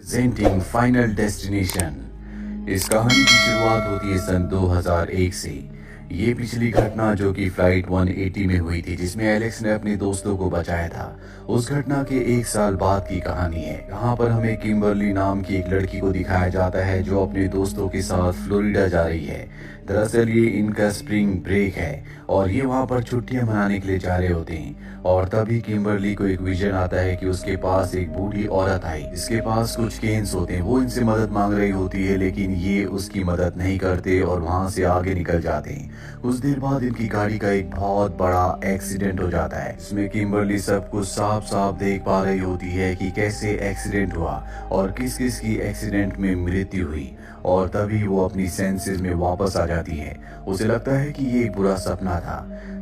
Presenting final destination. इस कहानी की शुरुआत होती है सन 2001 से। ये पिछली घटना जो कि फ्लाइट 180 में हुई थी, जिसमें एलेक्स ने अपने दोस्तों को बचाया था, उस घटना के 1 साल बाद की कहानी है। यहाँ पर हमें किम्बरली नाम की एक लड़की को दिखाया जाता है जो अपने दोस्तों के साथ फ्लोरिडा जा रही है। दरअसल ये इनका स्प्रिंग ब्रेक है और ये वहाँ पर छुट्टियां मनाने के लिए जा रहे होते हैं। और तभी किम्बरली को एक विजन आता है कि उसके पास एक बूढ़ी औरत आई जिसके पास कुछ केन्स होते हैं। वो इनसे मदद मांग रही होती है, लेकिन ये उसकी मदद नहीं करते और वहाँ से आगे निकल जाते हैं। कुछ देर बाद इनकी गाड़ी का एक बहुत बड़ा एक्सीडेंट हो जाता है, जिसमें किम्बरली सब कुछ साफ साफ देख पा रही होती है कि कैसे एक्सीडेंट हुआ और किस किस की एक्सीडेंट में मृत्यु हुई। और तभी वो अपनी सेंसेस में वापस आ जाती है। उसे लगता है कि ये एक बुरा सपना था।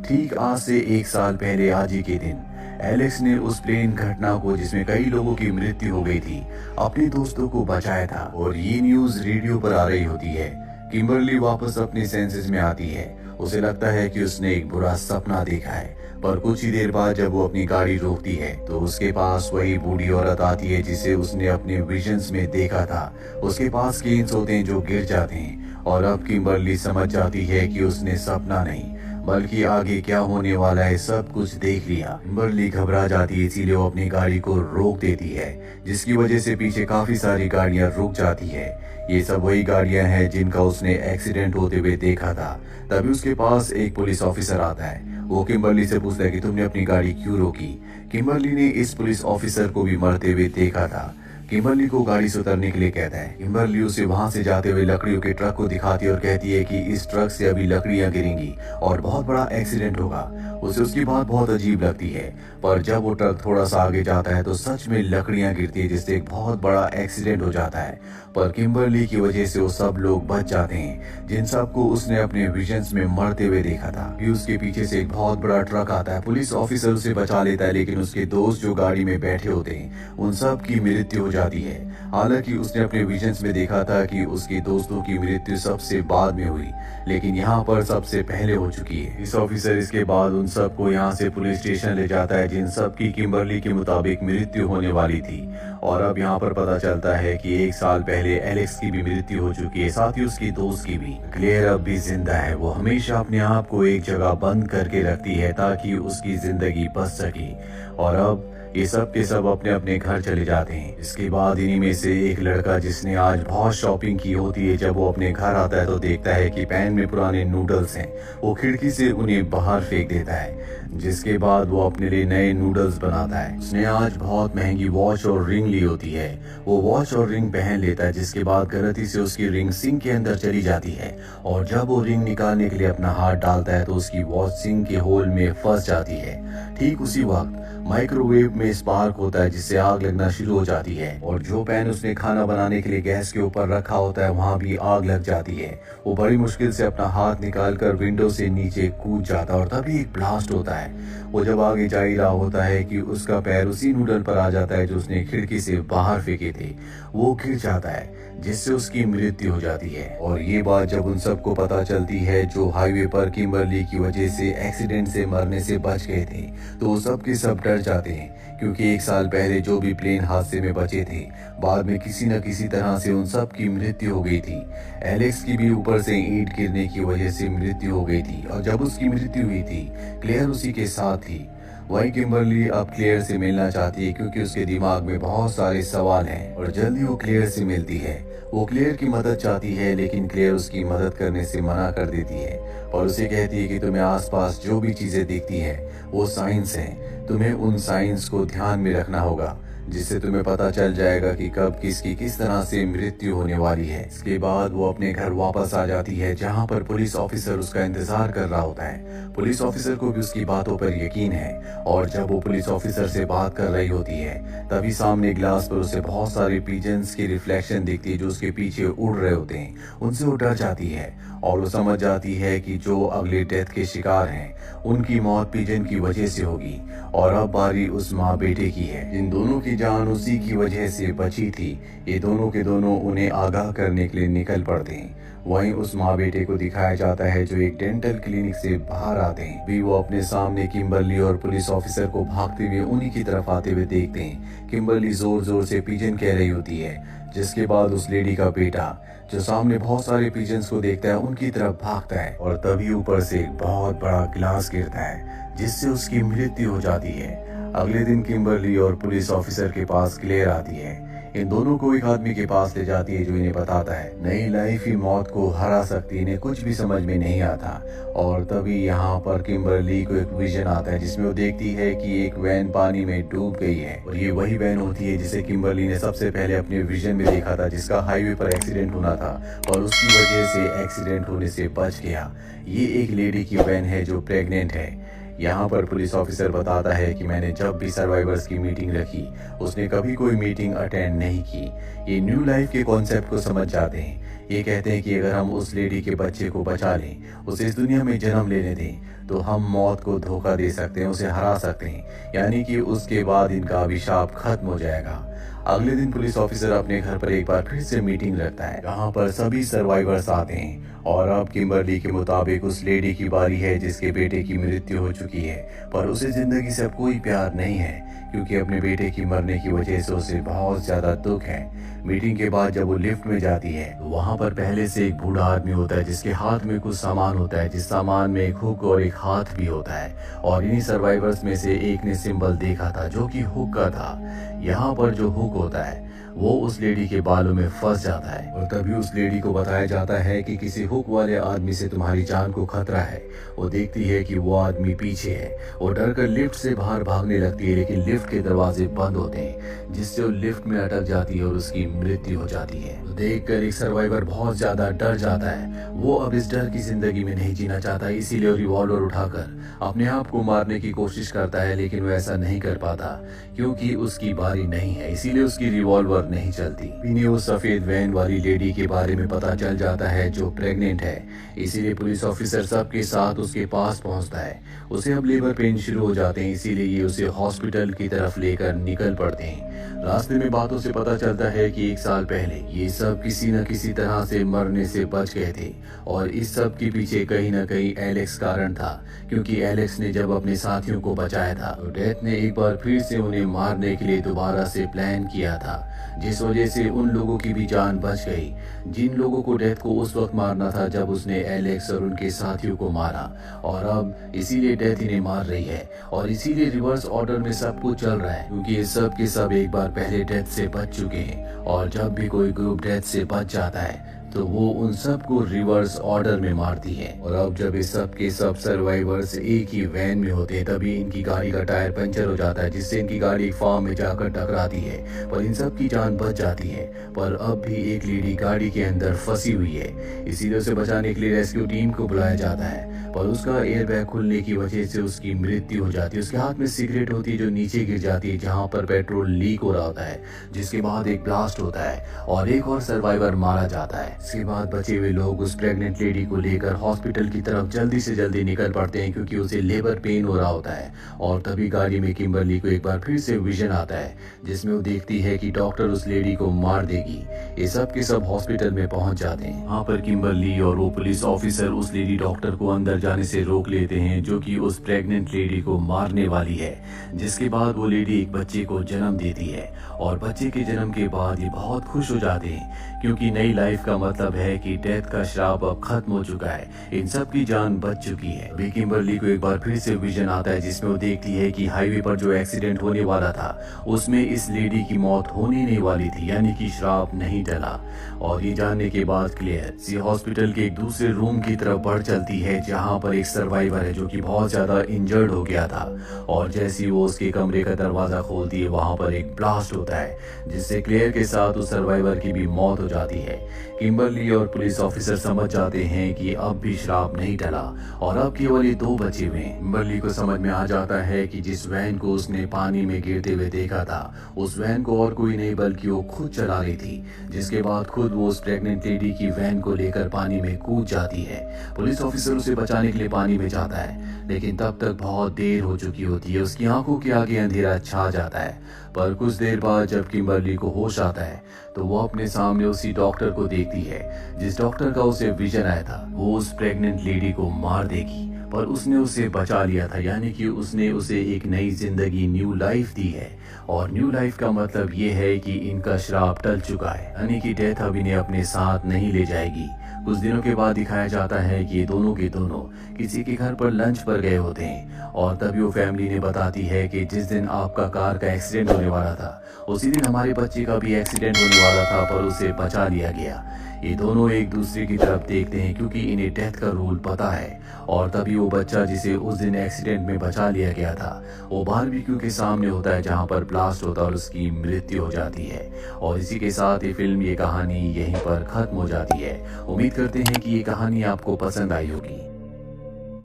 ठीक आज से 1 साल पहले आज ही के दिन एलेक्स ने उस प्लेन घटना को, जिसमें कई लोगों की मृत्यु हो गई थी, अपने दोस्तों को बचाया था। और ये न्यूज रेडियो पर आ रही होती है। किम्बरली वापस अपने सेंसेस में आती है। उसे लगता है कि उसने एक बुरा सपना देखा है, पर कुछ ही देर बाद जब वो अपनी गाड़ी रोकती है तो उसके पास वही बूढ़ी औरत आती है जिसे उसने अपने विजन्स में देखा था। उसके पास केन्स होते हैं जो गिर जाते हैं और अब किम्बरली समझ जाती है कि उसने सपना नहीं बल्कि आगे क्या होने वाला है सब कुछ देख लिया। किम्बरली घबरा जाती है, इसीलिए वो अपनी गाड़ी को रोक देती है, जिसकी वजह से पीछे काफी सारी गाड़ियां रुक जाती है। ये सब वही गाड़ियां हैं जिनका उसने एक्सीडेंट होते हुए देखा था। तभी उसके पास एक पुलिस ऑफिसर आता है। वो किम्बरली से पूछता है कि तुमने अपनी गाड़ी क्यों रोकी। किम्बरली ने इस पुलिस ऑफिसर को भी मरते हुए देखा था। किम्बरली को गाड़ी से उतरने के लिए कहता है। किम्बरली उसे वहां से जाते हुए लकड़ियों के ट्रक को दिखाती है और कहती है कि इस ट्रक से अभी लकड़ियां गिरेंगी और बहुत बड़ा एक्सीडेंट होगा। उसे उसकी बात बहुत अजीब लगती है, पर जब वो ट्रक थोड़ा सा आगे जाता है तो सच में लकड़ियां गिरती है, जिससे एक बहुत बड़ा एक्सीडेंट हो जाता है। पर किम्बरली की वजह से वो सब लोग बच जाते हैं जिन सबको उसने अपने विजन्स में मरते हुए देखा था। फिर उसके पीछे से एक बहुत बड़ा ट्रक आता है। पुलिस ऑफिसर उसे बचा लेता है, लेकिन उसके दोस्त जो गाड़ी में बैठे होते हैं उन सब की मृत्यु हो जाती है। हालांकि उसने अपने विजन्स में देखा था कि उसके दोस्तों की मृत्यु सबसे बाद में हुई, लेकिन यहाँ पर सबसे पहले हो चुकी है। इस ऑफिसर इसके बाद उन सबको यहाँ से पुलिस स्टेशन ले जाता है जिन सब की किम्बरली के मुताबिक मृत्यु होने वाली थी। और अब यहाँ पर पता चलता है कि 1 साल पहले एलेक्स की भी मृत्यु हो चुकी है, साथ ही उसकी दोस्त की भी। क्लेयर अब भी जिंदा है। वो हमेशा अपने आप को एक जगह बंद करके रखती है ताकि उसकी जिंदगी बच सके। और अब ये सब के सब अपने अपने घर चले जाते हैं। इसके बाद इन्हीं में से एक लड़का, जिसने आज बहुत शॉपिंग की होती है, जब वो अपने घर आता है तो देखता है कि पैन में पुराने नूडल्स हैं। वो खिड़की से उन्हें बाहर फेंक देता है, जिसके बाद वो अपने लिए नए नूडल्स बनाता है। उसने आज बहुत महंगी वॉच और रिंग ली होती है। वो वॉच और रिंग पहन लेता है, जिसके बाद गलती से उसकी रिंग सिंक के अंदर चली जाती है। और जब वो रिंग निकालने के लिए अपना हाथ डालता है तो उसकी वॉच सिंक के होल में फंस जाती है। ठीक उसी वक्त माइक्रोवेव में स्पार्क होता है, जिससे आग लगना शुरू हो जाती है। और जो पैन उसने खाना बनाने के लिए गैस के ऊपर रखा होता है वहां भी आग लग जाती है। वो बड़ी मुश्किल से अपना हाथ निकालकर विंडो से नीचे कूद जाता है और तभी एक ब्लास्ट होता है। वो जब आगे जा ही रहा होता है कि उसका पैर उसी नूडल पर आ जाता है जो उसने खिड़की से बाहर फेंके थे। वो गिर जाता है, जिससे उसकी मृत्यु हो जाती है। और ये बात जब उन सबको पता चलती है जो हाईवे पर किम्बरली की वजह से एक्सीडेंट से मरने से बच गए थे, तो वो सब के सब डर जाते हैं, क्योंकि 1 साल पहले जो भी प्लेन हादसे में बचे थे, बाद में किसी न किसी तरह से उन सब की मृत्यु हो गई थी। एलेक्स की भी ऊपर से ईंट गिरने की वजह से मृत्यु हो गई थी, और जब उसकी मृत्यु हुई थी क्लेयर उसी के साथ थी। वही किम्बरली अब क्लेयर से मिलना चाहती है, क्योंकि उसके दिमाग में बहुत सारे सवाल हैं और जल्दी वो क्लेयर से मिलती है। वो क्लेयर की मदद चाहती है, लेकिन क्लेयर उसकी मदद करने से मना कर देती है और उसे कहती है कि तुम्हें आसपास जो भी चीजें दिखती हैं वो साइंस हैं। तुम्हें उन साइंस को ध्यान में रखना होगा, जिससे तुम्हें पता चल जाएगा कि कब किसकी किस तरह से मृत्यु होने वाली है। इसके बाद वो अपने घर वापस आ जाती है, जहाँ पर पुलिस ऑफिसर उसका इंतजार कर रहा होता है। पुलिस ऑफिसर को भी उसकी बातों पर यकीन है, और जब वो पुलिस ऑफिसर से बात कर रही होती है तभी सामने ग्लास पर उसे बहुत सारे पिजन्स की रिफ्लेक्शन दिखती है जो उसके पीछे उड़ रहे होते हैं। उनसे वो डर जाती है और वो समझ जाती है कि जो अगले डेथ के शिकार हैं उनकी मौत पिजन की वजह से होगी। और अब बारी उस माँ बेटे की है, इन दोनों के की जान उसी की वजह से बची थी। ये दोनों के दोनों उन्हें आगाह करने के लिए निकल पड़ते हैं। वहीं उस माँ बेटे को दिखाया जाता है जो एक डेंटल क्लिनिक से बाहर आते हैं। भी वो अपने सामने किम्बरली और पुलिस ऑफिसर को भागते हुए उन्हीं की तरफ आते हुए देखते हैं। किम्बरली जोर जोर से पिजन कह रही होती है, जिसके बाद उस लेडी का बेटा जो सामने बहुत सारे पिजन्स को देखता है उनकी तरफ भागता है और तभी ऊपर से एक बहुत बड़ा गिलास गिरता है जिससे उसकी मृत्यु हो जाती है। अगले दिन किम्बरली और पुलिस ऑफिसर के पास क्लेयर आती है। इन दोनों को एक आदमी के पास ले जाती है जो इन्हें बताता है नई लाइफ ही मौत को हरा सकती है। इन्हें कुछ भी समझ में नहीं आता और तभी यहाँ पर किम्बरली को एक विजन आता है जिसमें वो देखती है कि एक वैन पानी में डूब गई है और ये वही वैन होती है जिसे किम्बरली ने सबसे पहले अपने विजन में देखा था, जिसका हाईवे पर एक्सीडेंट होना था और उसकी वजह से एक्सीडेंट होने से बच गया। ये एक लेडी की वैन है जो प्रेग्नेंट है। यहाँ पर पुलिस ऑफिसर बताता है कि मैंने जब भी सर्वाइवर्स की मीटिंग रखी उसने कभी कोई मीटिंग अटेंड नहीं की। ये न्यू लाइफ के कॉन्सेप्ट को समझ जाते हैं। ये कहते हैं कि अगर हम उस लेडी के बच्चे को बचा लें, उसे इस दुनिया में जन्म लेने दें, तो हम मौत को धोखा दे सकते हैं, उसे हरा सकते हैं, यानी कि उसके बाद इनका अभिशाप खत्म हो जाएगा। अगले दिन पुलिस ऑफिसर अपने घर पर एक बार फिर से मीटिंग रखता है जहाँ पर सभी सर्वाइवर्स आते हैं और अब किम्बरली के मुताबिक उस लेडी की बारी है जिसके बेटे की मृत्यु हो चुकी है, पर उसे जिंदगी से अब कोई प्यार नहीं है क्योंकि अपने बेटे की मरने की वजह से उसे बहुत ज्यादा दुख है। मीटिंग के बाद जब वो लिफ्ट में जाती है तो वहाँ पर पहले से एक बूढ़ा आदमी होता है जिसके हाथ में कुछ सामान होता है, जिस सामान में एक हुक और एक हाथ भी होता है और इन्हीं सर्वाइवर्स में से एक ने सिंबल देखा था जो कि हुक का था। यहाँ पर जो हुक होता है वो उस लेडी के बालों में फंस जाता है और तभी उस लेडी को बताया जाता है कि किसी हुक वाले आदमी से तुम्हारी जान को खतरा है। वो देखती है कि वो आदमी पीछे है। वो डर कर लिफ्ट से बाहर भागने लगती है लेकिन लिफ्ट के दरवाजे बंद होते हैं जिससे वो लिफ्ट में अटक जाती है और उसकी मृत्यु हो जाती है। तो देखकर एक सर्वाइवर बहुत ज्यादा डर जाता है। वो अब इस डर की जिंदगी में नहीं जीना चाहता, इसीलिए वो रिवॉल्वर उठाकर अपने आप को मारने की कोशिश करता है लेकिन वो ऐसा नहीं कर पाता क्योंकि उसकी बारी नहीं है, इसीलिए उसकी रिवॉल्वर नहीं चलती। इन्हें उस सफेद वैन वाली लेडी के बारे में पता चल जाता है जो प्रेग्नेंट है, इसीलिए पुलिस ऑफिसर सबके साथ उसके पास पहुंचता है। उसे अब लेबर पेन शुरू हो जाते हैं, इसीलिए ये उसे हॉस्पिटल की तरफ लेकर निकल पड़ते हैं। रास्ते में बातों से पता चलता है कि 1 साल पहले ये सब किसी न किसी तरह से मरने से बच गए थे और इस सब के पीछे कहीं न कहीं एलेक्स कारण था क्योंकि एलेक्स ने जब अपने साथियों को बचाया था तो डेथ ने एक बार फिर से उन्हें मारने के लिए दोबारा से प्लान किया था, जिस वजह से उन लोगों की भी जान बच गई जिन लोगों को डेथ को उस वक्त मारना था जब उसने एलेक्स और उनके साथियों को मारा। और अब इसीलिए डेथ इन्हें मार रही है और इसीलिए रिवर्स ऑर्डर में सब कुछ चल रहा है क्योंकि ये सब के सब एक बार पहले डेथ से बच चुके हैं और जब भी कोई ग्रुप डेथ से बच जाता है तो वो उन सबको रिवर्स ऑर्डर में मारती है। और अब जब इस सब के सब सर्वाइवर्स एक ही वैन में होते हैं तभी इनकी गाड़ी का टायर पंचर हो जाता है जिससे इनकी गाड़ी एक फार्म में जाकर टकराती है पर इन सब की जान बच जाती है। पर अब भी एक लेडी गाड़ी के अंदर फंसी हुई है, इसीलिए उसे बचाने के लिए रेस्क्यू टीम को बुलाया जाता है पर उसका एयर बैग खुलने की वजह से उसकी मृत्यु हो जाती है। उसके हाथ में सिगरेट होती है जो नीचे गिर जाती है जहाँ पर पेट्रोल लीक हो रहा होता है, जिसके बाद एक ब्लास्ट होता है और एक और सर्वाइवर मारा जाता है। इसके बाद बचे हुए लोग उस प्रेग्नेंट लेडी को लेकर हॉस्पिटल की तरफ जल्दी से जल्दी निकल पड़ते हैं क्योंकि उसे लेबर पेन हो रहा होता है। और तभी गाड़ी में किम्बरली को एक बार फिर से विजन आता है जिसमें वो देखती है कि डॉक्टर उस लेडी को मार देगी। ये सब के सब हॉस्पिटल में पहुंच जाते हैं। वहाँ पर किम्बरली और वो पुलिस ऑफिसर उस लेडी डॉक्टर को अंदर जाने से रोक लेते हैं जो कि उस प्रेग्नेंट लेडी को मारने वाली है। जिसके बाद वो लेडी एक बच्चे को जन्म देती है और बच्चे के जन्म के बाद ये बहुत खुश हो जाते हैं क्योंकि नई लाइफ का मतलब है कि डेथ का श्राप अब खत्म हो चुका है, इन सब की जान बच चुकी है। अभी किम्बरली को एक बार फिर से विजन आता है जिसमें वो देखती है कि हाईवे पर जो एक्सीडेंट होने वाला था उसमें इस लेडी की मौत होने नहीं वाली थी, यानी कि श्राप नहीं टला। और ये जानने के बाद क्लियर सी हॉस्पिटल के एक दूसरे रूम की तरफ बढ़ चलती है जहाँ पर एक सर्वाइवर है जो कि बहुत ज्यादा इंजर्ड हो गया था और जैसे वो उसके कमरे का दरवाजा खोलती है वहां पर एक ब्लास्ट होता है जिससे क्लेयर के साथ उस सर्वाइवर की भी मौत हो जाती है। किम्बरली किम्बरली और पुलिस ऑफिसर समझ जाते हैं कि अब भी श्राप नहीं टला और अब केवल ये 2 बचे हुए हैं। किम्बरली को समझ में आ जाता है कि जिस वैन को उसने पानी में गिरते हुए देखा था, उस वैन को और कोई नहीं बल्कि वो खुद चला रही थी। जिसके बाद खुद वो उस प्रेग्नेंट लेडी की वैन को लेकर पानी में कूद जाती है। पुलिस ऑफिसर उसे बचाने के लिए पानी में जाता है, लेकिन तब तक बहुत देर हो चुकी होती है। उसकी आंखों के आगे अंधेरा छा जाता है। पर कुछ देर बाद जब किम्बरली को होश आता है तो वो अपने सामने उसी डॉक्टर को देखती है जिस डॉक्टर का उसे विजन आया था। वो उस प्रेग्नेंट लेडी को मार देगी, पर उसने उसे बचा लिया था, यानी कि उसने उसे एक नई जिंदगी, न्यू लाइफ दी है। और न्यू लाइफ का मतलब ये है कि इनका श्राप टल चुका है, यानी कि डेथ अब इन्हें अपने साथ नहीं ले जाएगी। कुछ दिनों के बाद दिखाया जाता है कि ये दोनों के दोनों किसी के घर पर लंच पर गए होते हैं और तभी वो फैमिली ने बताती है कि जिस दिन आपका कार का एक्सीडेंट होने वाला था उसी दिन हमारे बच्चे का भी एक्सीडेंट होने वाला था, पर उसे बचा लिया गया। ये दोनों एक दूसरे की तरफ देखते हैं क्योंकि इन्हें डेथ का रूल पता है। और तभी वो बच्चा जिसे उस दिन एक्सीडेंट में बचा लिया गया था वो बारबेक्यू के सामने होता है जहां पर ब्लास्ट होता है और उसकी मृत्यु हो जाती है। और इसी के साथ ये फिल्म, ये कहानी यहीं पर खत्म हो जाती है। उम्मीद करते हैं कि ये कहानी आपको पसंद आई होगी।